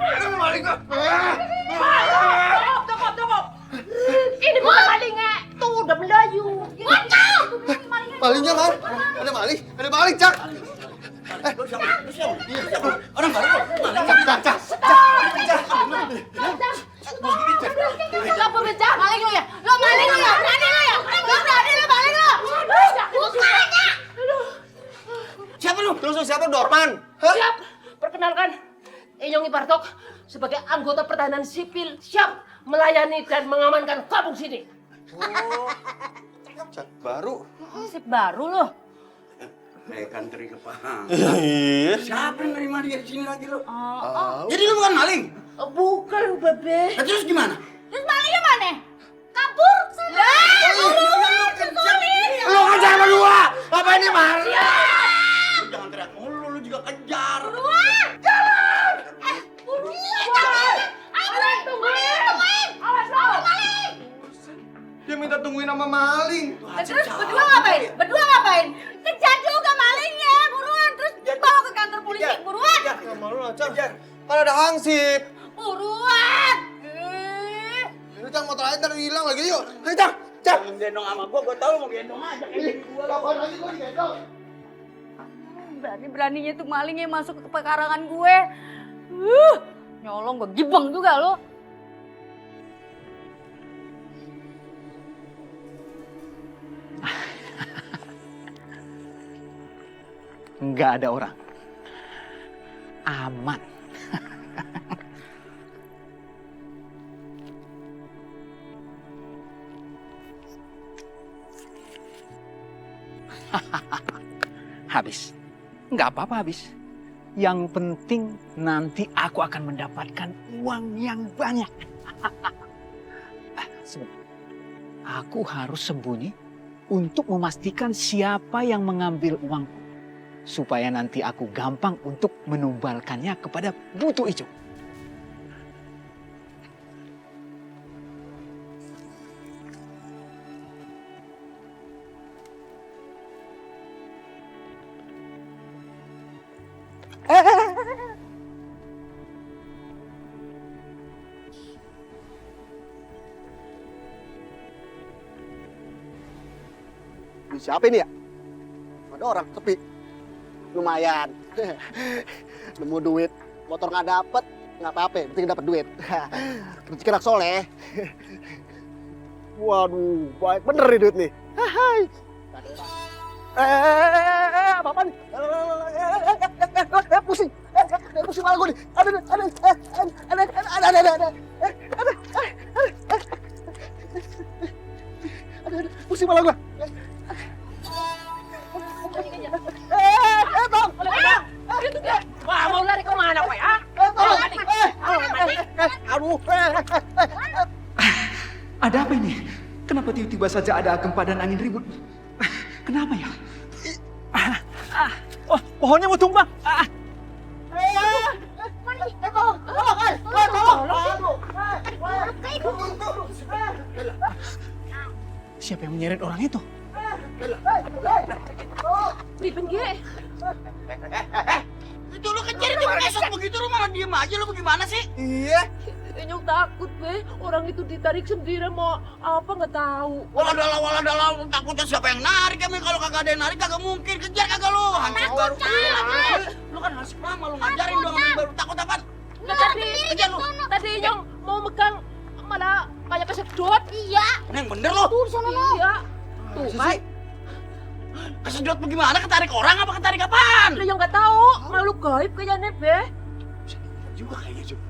Lu maling gua! Tunggu. Ini bukan malingnya. Tuh udah melayu. Malingnya mana? Ada maling, Cak. Orang baru. Cak. Lo pemecah maling lo ya? Lo maling lo ya? Berani lo ya? Lo berani lo maling lo? Bukanya! Siapa lu? Terus siapa? Dorman? Siap. Perkenalkan, Inyong Ibartok sebagai anggota pertahanan sipil siap melayani dan mengamankan kampung sini. Cak baru. Sip baru loh. Kantri kepahang. Iya. Siapa yang nerima dia di sini lagi lo? Jadi lu bukan maling? Bukan, Bebe. Terus gimana? Terus malingnya mana? Kabur sana. Lu kejar sama gua. Apa ini maling? Lu jangan teriak mulu, lu juga kejar. Buruan. Jalan. Buruan. Awas, tungguin. Awas lo, maling. Dia minta tungguin sama maling. Terus berdua ngapain? Kejar juga malingnya, buruan. Terus bawa ke kantor polisi, buruan. Nggak malu lah, Cak. Kan ada hansip. Buruan. Ini Cak, motor aja ntar hilang lagi, yuk. Ayo, Cak. Jangan gendong sama gua tahu mau gendong aja. Gua laporan lagi, gua digendong. Berani-beraninya tuh malingnya masuk ke pekarangan gue. Nyolong gue gibeng juga lo. Nggak ada orang. Aman. Habis. Nggak apa-apa habis. Yang penting nanti aku akan mendapatkan uang yang banyak. Sebentar. Aku harus sembunyi untuk memastikan siapa yang mengambil uangku. Supaya nanti aku gampang untuk menumbalkannya kepada Butuh Ijo. Siapa ini ya? Ada orang sepi. Lumayan. Nemu duit, motor nggak dapet. nggak apa-apa, penting dapat duit. Rezeki anak soleh. Waduh, baik bener nih duit nih. Hai. Apa nih? Pusing. Pusing malah gue nih. Ada. Pusing malah gue. Wah, mau lari kemana, Pak? Ah? Aduh. Ada apa ini? Kenapa tiba-tiba saja ada gempa dan angin ribut? Kenapa ya? Oh, pohonnya mau tumbang. Siapa yang menyeret orang itu? Ribet gue. Itu lu kejar itu esok begitu lu malah diem aja lu bagaimana sih? Iya. Nyong takut, be. Orang itu ditarik sendiri mau apa nggak tahu. Walah, takutnya siapa yang narik ya? Kalau kagak ada yang narik kagak mungkin. Kejar kagak lu? Hansip baru pulang. Lu kan hansip lama lu ngajarin dong baru takut apa? Nggak kejar lu. Tadi Nyong mau megang malah kayak kesedot. Iya. Neng bener lu. Tuh sana lo. Iya. Tuh, Pak. Kesedot bagaimana? Ketarik orang apa ketarik apaan? Lu yang nggak tahu. Makhluk gaib kayaknya, be. Juga kayaknya juga.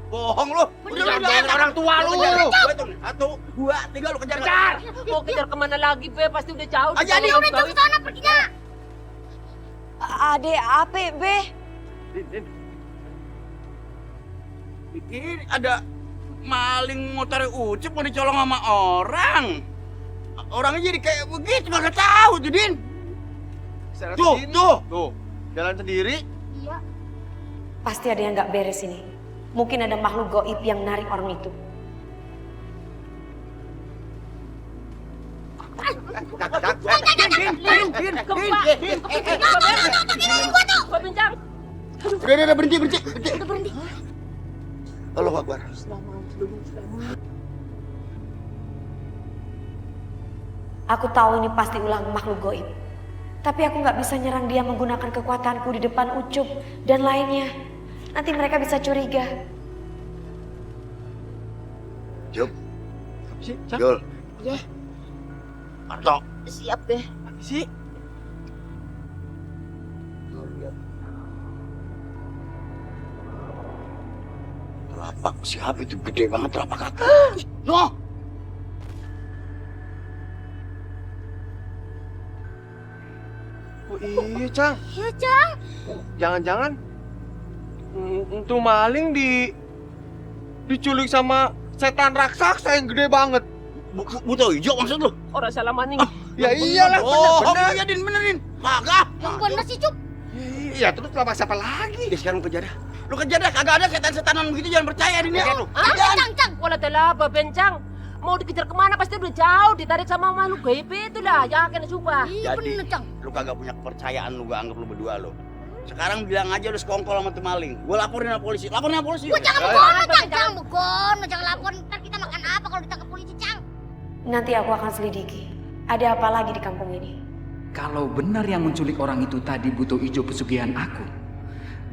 Bohong lu. Jangan orang tua lu. Satu, dua, tiga lu kejar. Mau kejar kemana lagi, be? Pasti udah jauh. Aja dia udah jauh sana perginya. Ade apa, Be? Ini ada maling motor Ucup mau dicolong sama orang. Orangnya jadi kayak begitu, kagak tahu tuh, Din. Tuh, jalan sendiri. Iya. Pasti ada yang nggak beres ini. Mungkin ada makhluk gaib yang narik orang itu. Udah berhenti. Allahu Akbar. Aku tahu ini pasti ulah makhluk gaib. Tapi aku nggak bisa nyerang dia menggunakan kekuatanku di depan Ucup dan lainnya. Nanti mereka bisa curiga. Jup. Jul. Ya. Marto. Siap deh. Si. Telapak siapa itu gede banget telapak kaki. No. Oh iya, Cang. Iya, Cang. Jangan-jangan itu maling diculik sama setan raksasa yang gede banget. Buta hijau maksud lu? Orang salah maning. Ya iyalah, bener. Iya, Din, benerin. Kagak. Yang bener sih, Cup. Iya, terus lama siapa lagi? Ya sekarang lu kejar dah. Lu kejar dah, kagak ada setan-setanan begitu, jangan percaya Din ya. Cang. Wala telah, Babencang. Mau dikejar kemana pasti udah jauh, ditarik sama makhluk gaib itu lah, yakin coba. Jadi, lu kagak punya kepercayaan, lu gak anggap lu berdua lu. Sekarang bilang aja lu sekongkol sama tuh maling. Gua laporin sama polisi. Laporin sama polisi. Gua jangan begono, Cang. Jangan begono, jangan lapor. Ntar kita makan apa kalau ditangkap polisi, Cang? Nanti aku akan selidiki. Ada apa lagi di kampung ini? Kalau benar yang menculik orang itu tadi butuh ijo pesugihan aku,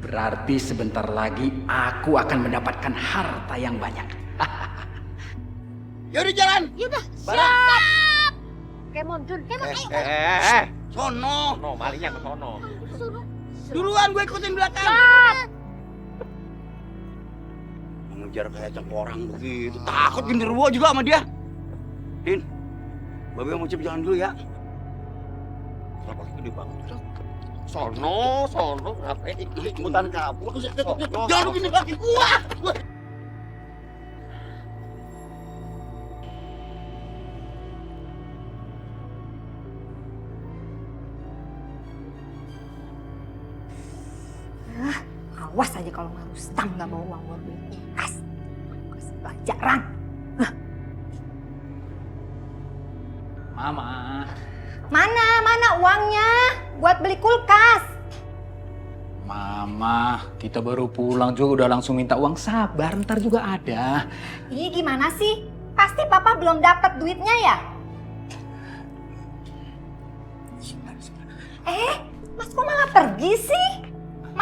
berarti sebentar lagi aku akan mendapatkan harta yang banyak. Yaudah jalan. Yaudah, siap. Kemon, Dul. Sono. No, malingnya ke sono. Duluan gue ikutin belakang. Mengejar kayak orang begitu. Takut genderuwo juga sama dia. Din, Babe mau Ucup jalan dulu ya. Kenapa gede banget? Sono. Ngapain? Ikutan kabur. Jangan begini lagi gua. Awas aja kalau nggak Rustam nggak mau uang buat beli kulkas. Kasih pelajaran. Mama. Mana uangnya buat beli kulkas? Mama, kita baru pulang juga udah langsung minta uang. Sabar, ntar juga ada. Ih, gimana sih? Pasti papa belum dapat duitnya ya? Mas kok malah pergi sih?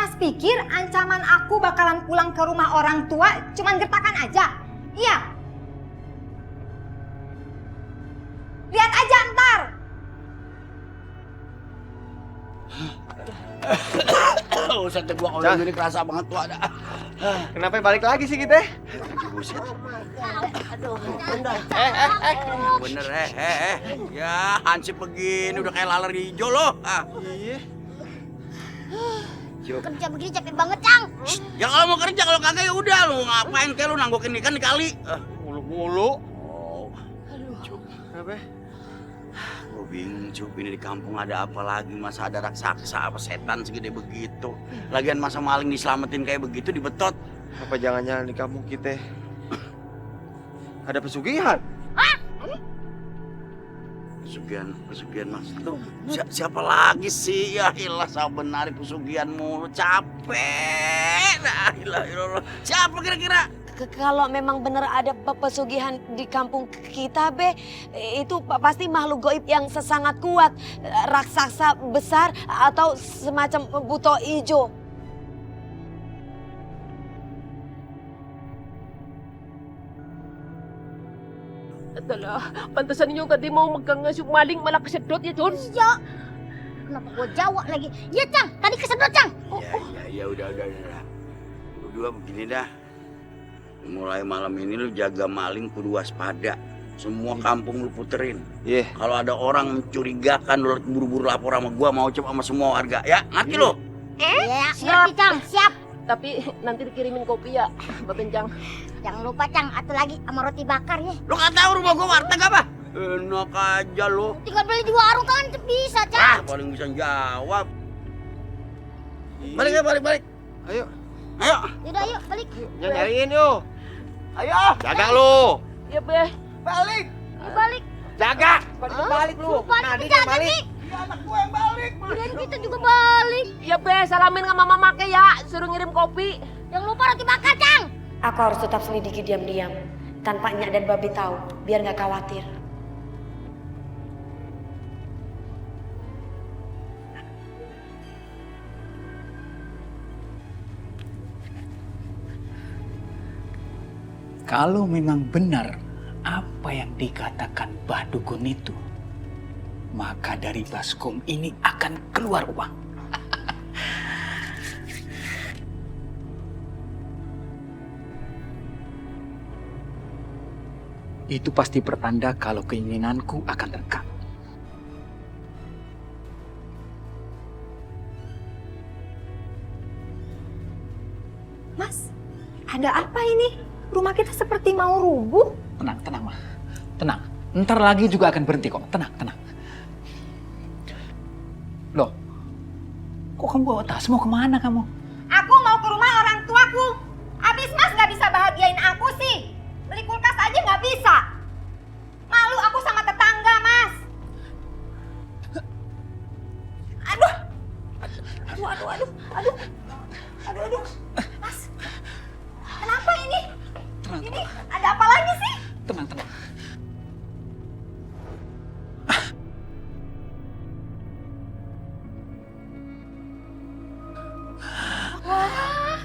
Mas pikir ancaman aku bakalan pulang ke rumah orang tua cuman gertakan aja? Iya. Lihat aja ntar. Santai gua kalau ini kerasa banget tuh ada. Kenapa balik lagi sih kita? Buset. Aduh, Bener Ya hansip begini udah kayak laler hijau loh. Iya. Kerja begini capek banget, Cang. Ya kalau mau kerja, kalau kagak ya udah lu ngapain kayak lu nanggokin ikan di kali. Mulu-mulu. Oh. Aduh. Kenapa? Gue bingung Cup, ini di kampung ada apa lagi? Masa ada raksasa apa setan segede begitu? Lagian masa maling diselamatin kayak begitu dibetot. Apa jangan-jangan di kampung kita ada pesugihan? Pesugihan mas tuh siapa lagi sih? Ya ilah sabenari pesugihan mulu, capek. Nah ilah. Siapa kira-kira? Kalau memang benar ada pesugihan di kampung kita, Be, itu pasti makhluk goib yang sangat kuat, raksasa besar atau semacam buto ijo. Adalah, pantasan ninyo ka di mo magkangasyung maling malah kesedot ya, Jun? Iya. Kenapa gua jawab lagi? Iya, Cang. Tadi kesedot, Cang. Ya udah. Berdua begini dah. Mulai malam ini lu jaga maling kudu waspada. Semua kampung lu puterin. Iya. Kalau ada orang mencurigakan lu buru-buru lapor sama gua, mau coba sama semua warga. Ya, ngerti lu? Siap, Cang. Siap. Tapi nanti dikirimin kopi ya, Babenjang. Jangan lupa, Cang. Atau lagi sama roti bakar ya. Lu kan tahu rumah gua warteg apa? Enak aja lu. Tinggal beli di warung kan bisa, Cang. Paling bisa jawab. Balik. Ayo. Yaudah, ayo balik. Jangan nyariin yuk. Ayo. Jaga lu. Iya, Be. Balik. Balik. Jaga. Balik lu. Balik, balik. Iya, anak gue yang balik. Dan kita juga balik. Iya, Be. Salamin sama mama ke ya. Suruh ngirim kopi. Jangan lupa roti bakar, Cang. Aku harus tetap selidiki diam-diam, tanpa Nyak dan Babi tahu, biar nggak khawatir. Kalau memang benar apa yang dikatakan Mbah Dukun itu, maka dari baskom ini akan keluar uang. Itu pasti pertanda kalau keinginanku akan terkabul. Mas, ada apa ini? Rumah kita seperti mau rubuh. Tenang, Ma. Tenang. Ntar lagi juga akan berhenti kok. Tenang. Loh, kok kamu bawa tas? Mau kemana kamu? Aku mau ke rumah orang tuaku. Abis Mas nggak bisa bahagiain aku sih. Beli kulkas aja nggak bisa. Malu aku sama tetangga, Mas. Aduh. Mas, kenapa ini? Ini ada apa lagi sih? Tenang. Wah,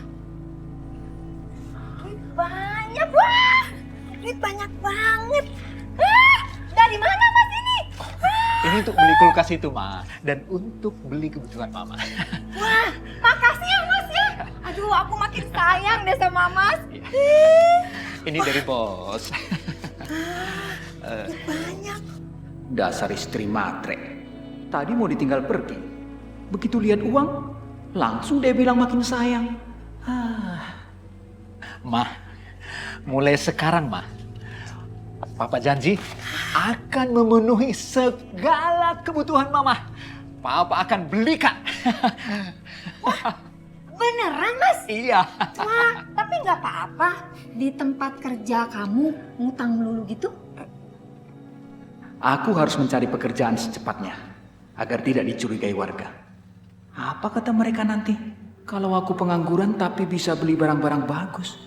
duit banyak, wah, duit banyak banget. Dari mana Mas ini? Ini untuk beli kulkas itu, Ma. Dan untuk beli kebutuhan Mama. Wah, makasih ya Mas ya. Aduh, aku makin sayang deh sama Mas. Ini dari bos. Banyak. Dasar istri matre. Tadi mau ditinggal pergi. Begitu lihat uang, langsung dia bilang makin sayang. Ma, mulai sekarang, Ma, Papa janji akan memenuhi segala kebutuhan Mama. Papa akan belikan. Beneran, Mas? Iya. Wah, tapi nggak apa-apa. Di tempat kerja kamu ngutang melulu gitu? Aku harus mencari pekerjaan secepatnya agar tidak dicurigai warga. Apa kata mereka nanti? Kalau aku pengangguran tapi bisa beli barang-barang bagus.